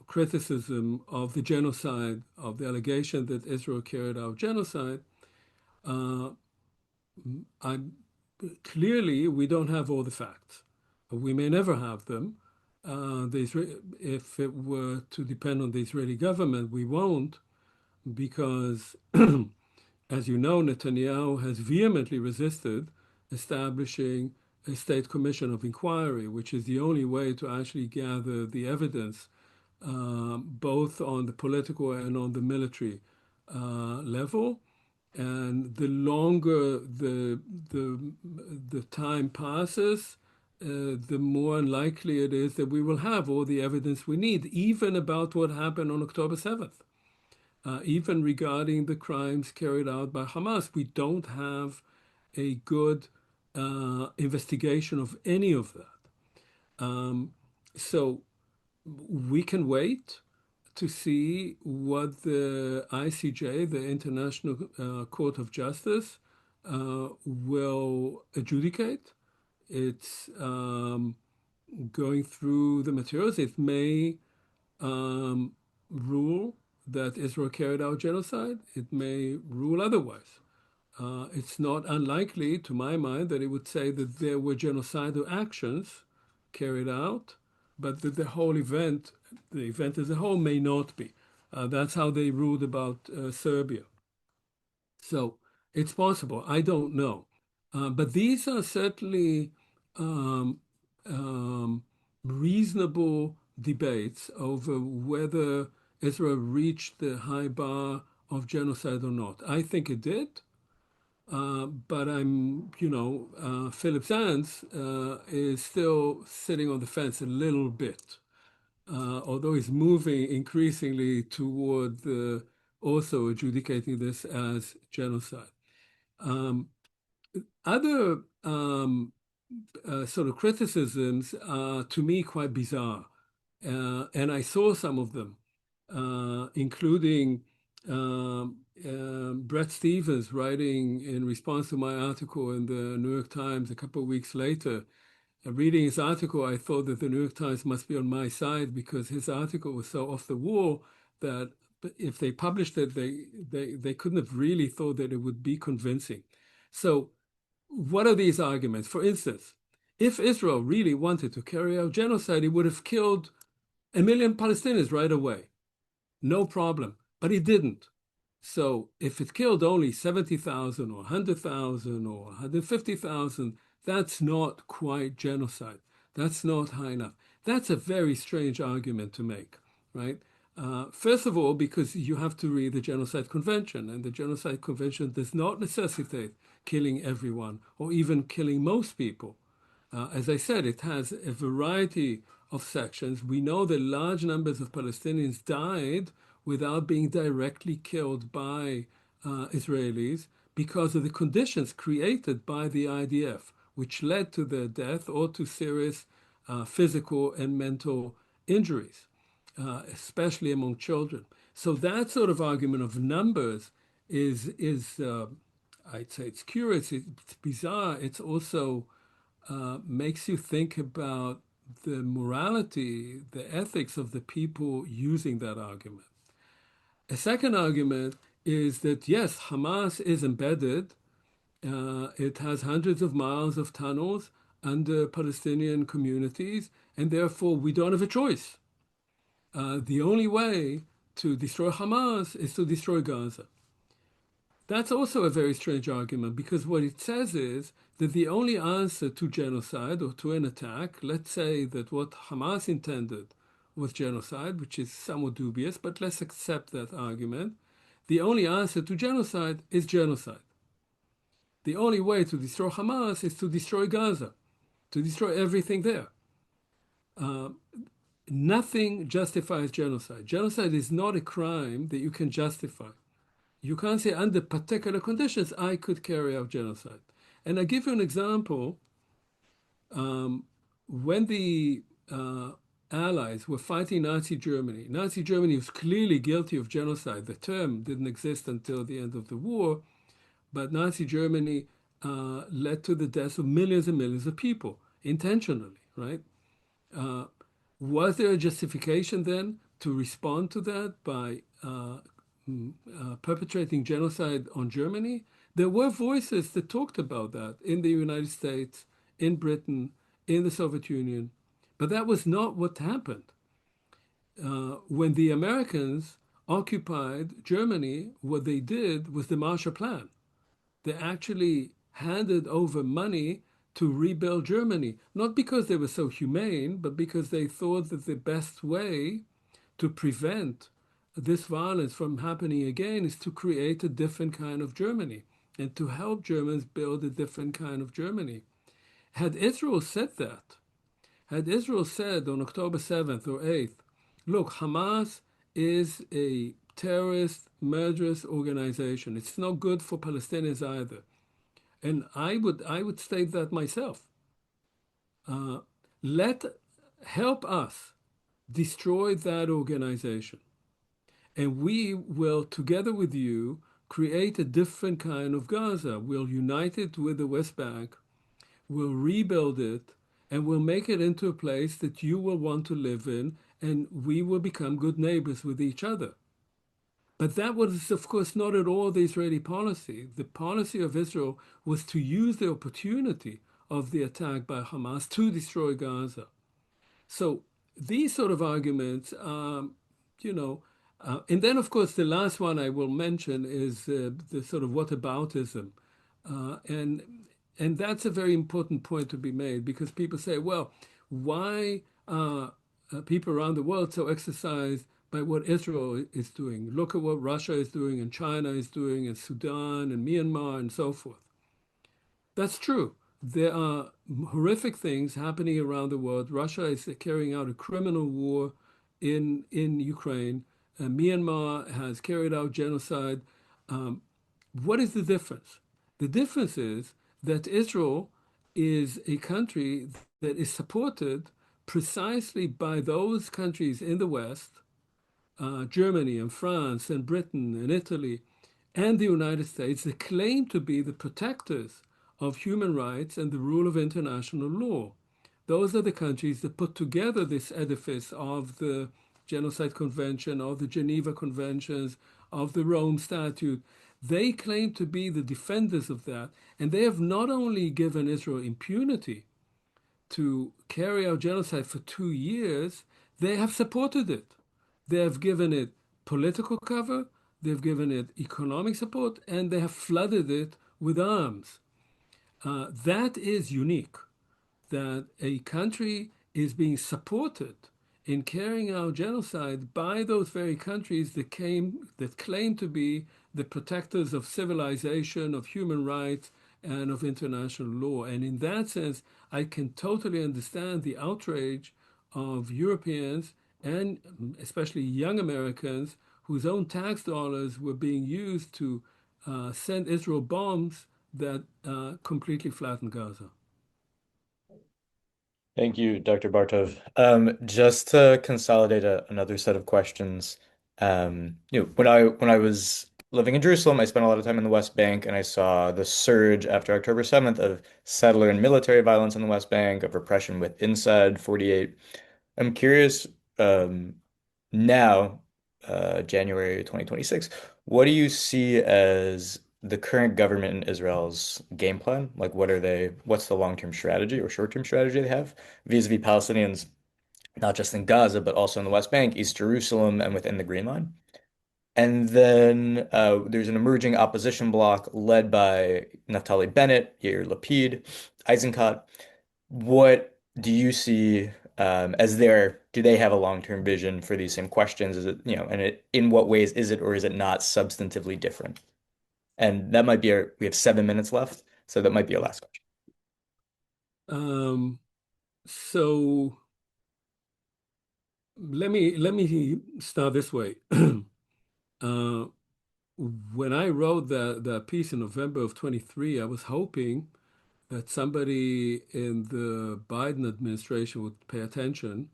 criticism of the genocide, of the allegation that Israel carried out genocide, uh, I clearly we don't have all the facts. We may never have them. If it were to depend on the Israeli government, we won't, because, as you know, Netanyahu has vehemently resisted establishing a state commission of inquiry, which is the only way to actually gather the evidence, both on the political and on the military level. And the longer the time passes, the more unlikely it is that we will have all the evidence we need, even about what happened on October 7th. Even regarding the crimes carried out by Hamas, we don't have a good investigation of any of that. So we can wait to see what the ICJ, the International Court of Justice, will adjudicate. It's going through the materials, it may um, rule that Israel carried out genocide. It may rule otherwise. It's not unlikely, to my mind, that it would say that there were genocidal actions carried out, but that the event as a whole, may not be. That's how they ruled about Serbia. So it's possible. I don't know. But these are certainly um, um, reasonable debates over whether Israel reached the high bar of genocide or not. I think it did. But Philip Sands is still sitting on the fence a little bit, although he's moving increasingly toward also adjudicating this as genocide. Um, Other sort of criticisms are, to me, quite bizarre. And I saw some of them, including Brett Stevens writing in response to my article in the New York Times a couple of weeks later. Reading his article, I thought that the New York Times must be on my side because his article was so off the wall that if they published it, they couldn't have really thought that it would be convincing. So what are these arguments? For instance, if Israel really wanted to carry out genocide, it would have killed 1 million Palestinians right away. No problem. But it didn't. So if it killed only 70,000 or 100,000 or 150,000, that's not quite genocide. That's not high enough. That's a very strange argument to make, right? First of all, because you have to read the Genocide Convention, and the Genocide Convention does not necessitate killing everyone or even killing most people. As I said, it has a variety of sections. We know that large numbers of Palestinians died without being directly killed by Israelis because of the conditions created by the IDF, which led to their death or to serious physical and mental injuries, especially among children. So that sort of argument of numbers is I'd say it's curious, it's bizarre, it's also makes you think about the morality, the ethics of the people using that argument. A second argument is that yes, Hamas is embedded. It has hundreds of miles of tunnels under Palestinian communities, and therefore we don't have a choice. The only way to destroy Hamas is to destroy Gaza. That's also a very strange argument because what it says is that the only answer to genocide or to an attack, let's say that what Hamas intended was genocide, which is somewhat dubious, but let's accept that argument. The only answer to genocide is genocide. The only way to destroy Hamas is to destroy Gaza, to destroy everything there. Uh, Nothing justifies genocide. Genocide is not a crime that you can justify. You can't say under particular conditions I could carry out genocide. And I give you an example. When the Allies were fighting Nazi Germany was clearly guilty of genocide. The term didn't exist until the end of the war, but Nazi Germany led to the deaths of millions and millions of people intentionally, right? Uh, was there a justification then to respond to that by perpetrating genocide on Germany? There were voices that talked about that in the United States, in Britain, in the Soviet Union, but that was not what happened. When the Americans occupied Germany, what they did was the Marshall Plan. They actually handed over money to rebuild Germany, not because they were so humane, but because they thought that the best way to prevent this violence from happening again is to create a different kind of Germany and to help Germans build a different kind of Germany. Had Israel said that, had Israel said on October 7th or 8th, look, Hamas is a terrorist, murderous organization. It's not good for Palestinians either. And I would state that myself. Uh, let help us destroy that organization. And we will, together with you, create a different kind of Gaza. We'll unite it with the West Bank, we'll rebuild it, and we'll make it into a place that you will want to live in, and we will become good neighbors with each other. But that was, of course, not at all the Israeli policy. The policy of Israel was to use the opportunity of the attack by Hamas to destroy Gaza. So these sort of arguments, you know, and then of course the last one I will mention is the sort of whataboutism, uh, and and that's a very important point to be made because people say, well, why people around the world so exercised by what Israel is doing? Look at what Russia is doing and China is doing and Sudan and Myanmar and so forth. That's true. There are horrific things happening around the world. Russia is carrying out a criminal war in Ukraine. Myanmar has carried out genocide. Um, what is the difference? The difference is that Israel is a country that is supported precisely by those countries in the West, Germany and France and Britain and Italy and the United States that claim to be the protectors of human rights and the rule of international law. Those are the countries that put together this edifice of the Genocide Convention, of the Geneva Conventions, of the Rome Statute. They claim to be the defenders of that, and they have not only given Israel impunity to carry out genocide for 2 years, they have supported it. They have given it political cover, they've given it economic support, and they have flooded it with arms. That is unique, that a country is being supported in carrying out genocide by those very countries that claim to be the protectors of civilization, of human rights, and of international law. And in that sense, I can totally understand the outrage of Europeans and especially young Americans whose own tax dollars were being used to send Israel bombs that completely flattened Gaza. Thank you, Dr. Bartov. Just to consolidate another set of questions, when I was living in Jerusalem, I spent a lot of time in the West Bank, and I saw the surge after October 7th of settler and military violence in the West Bank, of repression with inside 48. I'm curious, um, now, January 2026, what do you see as the current government in Israel's game plan? Like, what's the long-term strategy or short-term strategy they have vis-a-vis Palestinians, not just in Gaza, but also in the West Bank, East Jerusalem, and within the Green Line? And then there's an emerging opposition bloc led by Naftali Bennett, Yair Lapid, Eisenkot. What do you see as do they have a long-term vision for these same questions? Is it, in what ways is it or is it not substantively different? And that might be we have 7 minutes left, so that might be our last question. Um, so let me start this way. Uh, when I wrote that piece in November of 23, I was hoping that somebody in the Biden administration would pay attention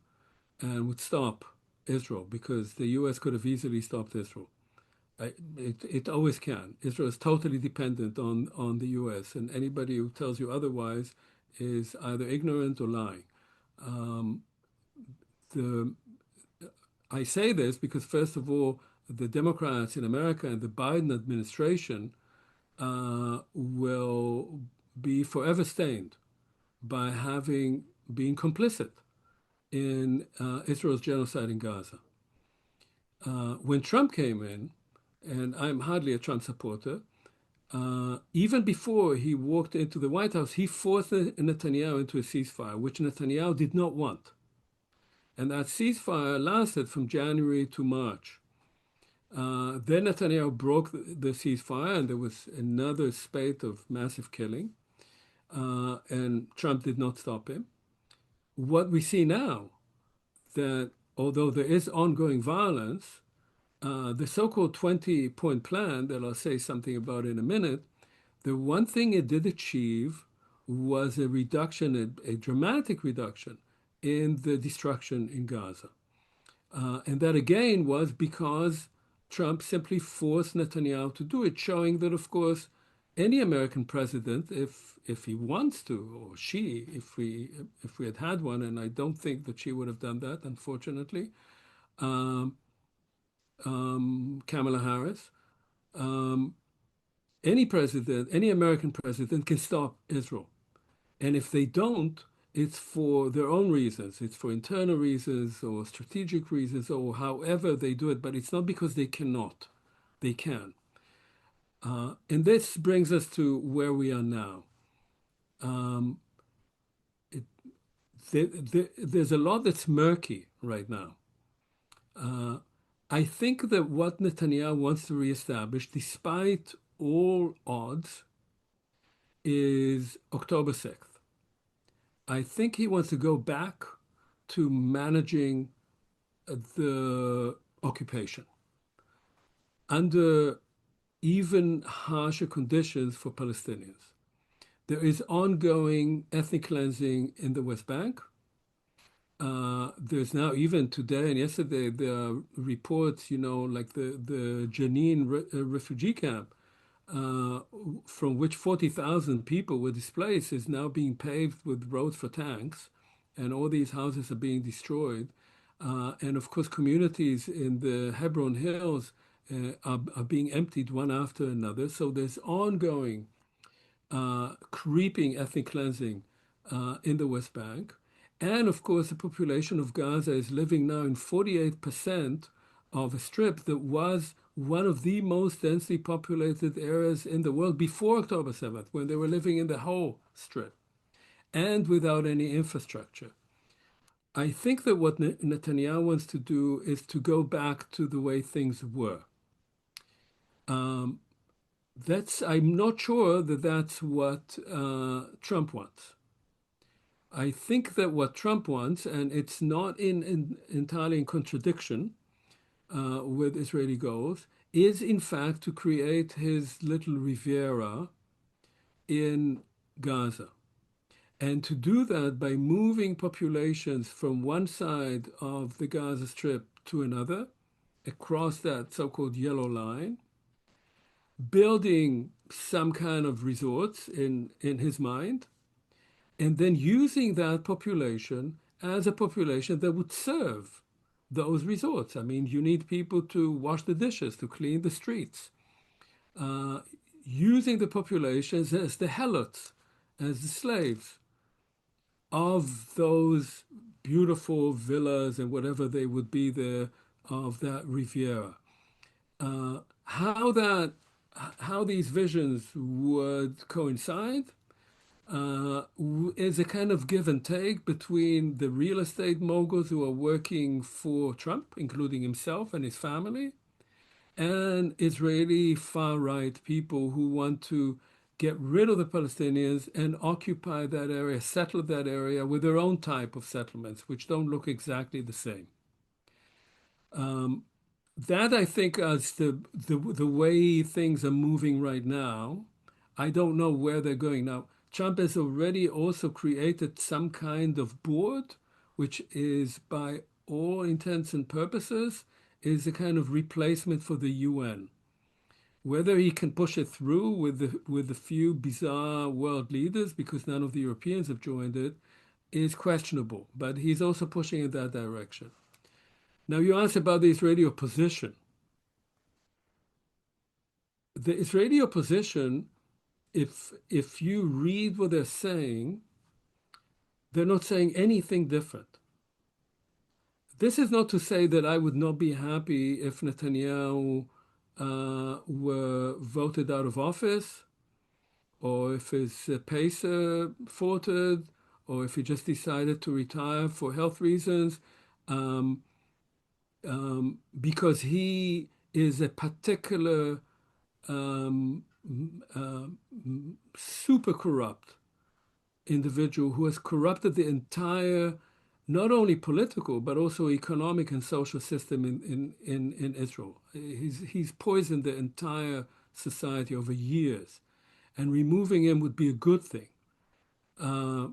and would stop Israel because the US could have easily stopped Israel. It always can. Israel is totally dependent on the US, and anybody who tells you otherwise is either ignorant or lying. Um, the I say this because, first of all, the Democrats in America and the Biden administration will be forever stained by having been complicit in Israel's genocide in Gaza. When Trump came in, and I'm hardly a Trump supporter, even before he walked into the White House, he forced Netanyahu into a ceasefire, which Netanyahu did not want. And that ceasefire lasted from January to March. Then Netanyahu broke the ceasefire, and there was another spate of massive killing, and Trump did not stop him. What we see now, that although there is ongoing violence, the so-called 20-point plan that I'll say something about in a minute, the one thing it did achieve was a reduction, a dramatic reduction in the destruction in Gaza. And that again was because Trump simply forced Netanyahu to do it, showing that, of course, any American president, if he wants to, or she, if we had one, and I don't think that she would have done that, unfortunately, um, Kamala Harris, um, any president, any American president can stop Israel. And if they don't, it's for their own reasons. It's for internal reasons or strategic reasons or however they do it, but it's not because they cannot. They can. And this brings us to where we are now. Um, it, there's a lot that's murky right now. Uh, I think that what Netanyahu wants to reestablish, despite all odds, is October 6th. I think he wants to go back to managing the occupation under even harsher conditions for Palestinians. There is ongoing ethnic cleansing in the West Bank. There's now, even today and yesterday, there are reports, like the Jenin refugee camp, uh, from which 40,000 people were displaced, is now being paved with roads for tanks, and all these houses are being destroyed. And of course, communities in the Hebron Hills are being emptied one after another. So there's ongoing creeping ethnic cleansing in the West Bank. And of course, the population of Gaza is living now in 48% of a strip that was one of the most densely populated areas in the world before October 7th, when they were living in the whole strip and without any infrastructure. I think that what Netanyahu wants to do is to go back to the way things were. Um, I'm not sure that that's what Trump wants. I think that what Trump wants, and it's not entirely in contradiction with Israeli goals, is in fact to create his little Riviera in Gaza. And to do that by moving populations from one side of the Gaza Strip to another, across that so-called yellow line, building some kind of resorts in his mind, and then using that population as a population that would serve those resorts. I mean, you need people to wash the dishes, to clean the streets, uh, using the populations as the helots, as the slaves of those beautiful villas and whatever they would be there of that Riviera. Uh, how that how these visions would coincide is a kind of give and take between the real estate moguls who are working for Trump, including himself and his family, and Israeli far-right people who want to get rid of the Palestinians and occupy that area, settle that area with their own type of settlements, which don't look exactly the same. Um, that I think is the way things are moving right now. I don't know where they're going now. Trump has already also created some kind of board, which is, by all intents and purposes, is a kind of replacement for the UN. Whether he can push it through with the few bizarre world leaders, because none of the Europeans have joined it, is questionable. But he's also pushing in that direction. Now, you asked about the Israeli opposition. The Israeli opposition, if you read what they're saying, they're not saying anything different. This is not to say that I would not be happy if Netanyahu were voted out of office, or if his pacer faltered, or if he just decided to retire for health reasons, um, because he is a particular um, uh, super corrupt individual who has corrupted the entire, not only political, but also economic and social system in Israel. He's poisoned the entire society over years, and removing him would be a good thing, uh,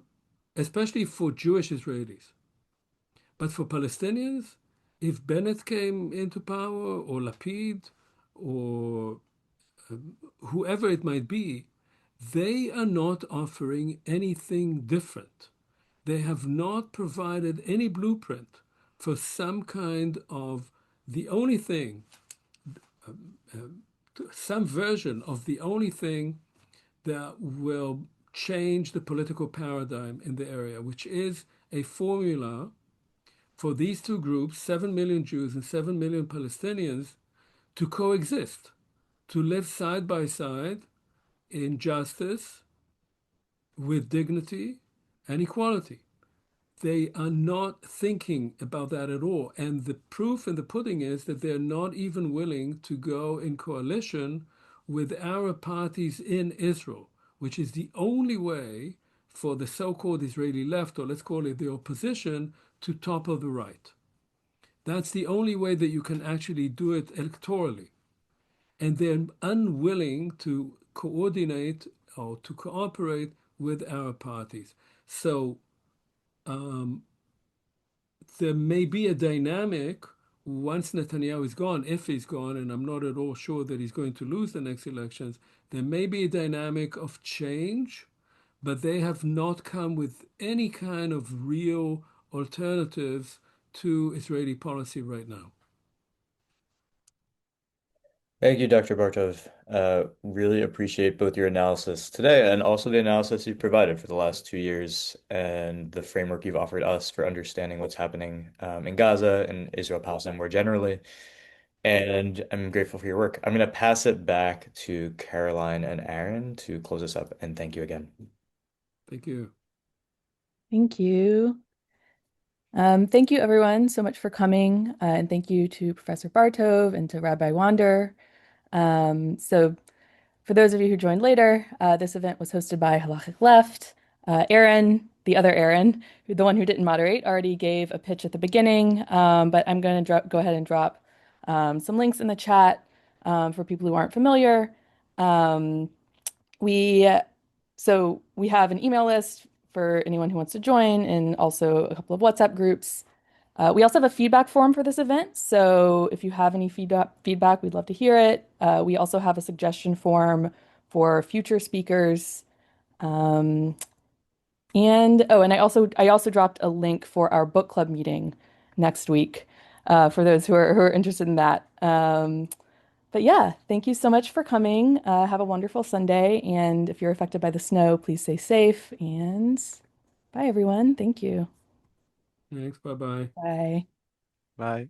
especially for Jewish Israelis. But for Palestinians, if Bennett came into power, or Lapid, or whoever it might be, They are not offering anything different. They have not provided any blueprint for some kind of the only thing, some version of the only thing that will change the political paradigm in the area, which is a formula for these two groups, 7 million Jews and 7 million Palestinians, to coexist, to live side by side in justice, with dignity and equality. They are not thinking about that at all. And the proof in the pudding is that they're not even willing to go in coalition with Arab parties in Israel, which is the only way for the so-called Israeli left, or let's call it the opposition, to topple the right. That's the only way that you can actually do it electorally. And they're unwilling to coordinate or to cooperate with Arab parties. So um, there may be a dynamic once Netanyahu is gone, if he's gone, and I'm not at all sure that he's going to lose the next elections, there may be a dynamic of change, but they have not come with any kind of real alternatives to Israeli policy right now. Thank you, Dr. Bartov. Really appreciate both your analysis today and also the analysis you've provided for the last 2 years and the framework you've offered us for understanding what's happening in Gaza and Israel-Palestine more generally. And I'm grateful for your work. I'm going to pass it back to Caroline and Aaron to close us up. And thank you again. Thank you. Thank you. Thank you everyone so much for coming, and thank you to Professor Bartov and to Rabbi Wander. So for those of you who joined later, this event was hosted by Halachic Left. Aaron, the other Aaron, the one who didn't moderate, already gave a pitch at the beginning, but I'm going to go ahead and drop some links in the chat for people who aren't familiar. Um, we so we have an email list for anyone who wants to join, and also a couple of WhatsApp groups. We also have a feedback form for this event, so if you have any feedback, we'd love to hear it. We also have a suggestion form for future speakers. Um, and I also dropped a link for our book club meeting next week for those who are interested in that. But yeah, thank you so much for coming. Have a wonderful Sunday. And if you're affected by the snow, please stay safe. And bye, everyone. Thank you. Thanks. Bye-bye. Bye. Bye.